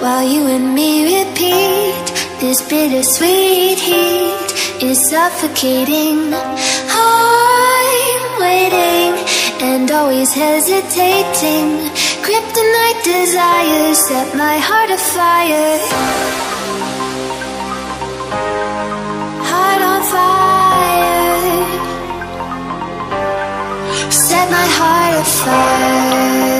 while you and me repeat. This bittersweet heat is suffocating. I'm waiting and always hesitating. Kryptonite desires set my heart afire. Heart on fire. Set my heart afire.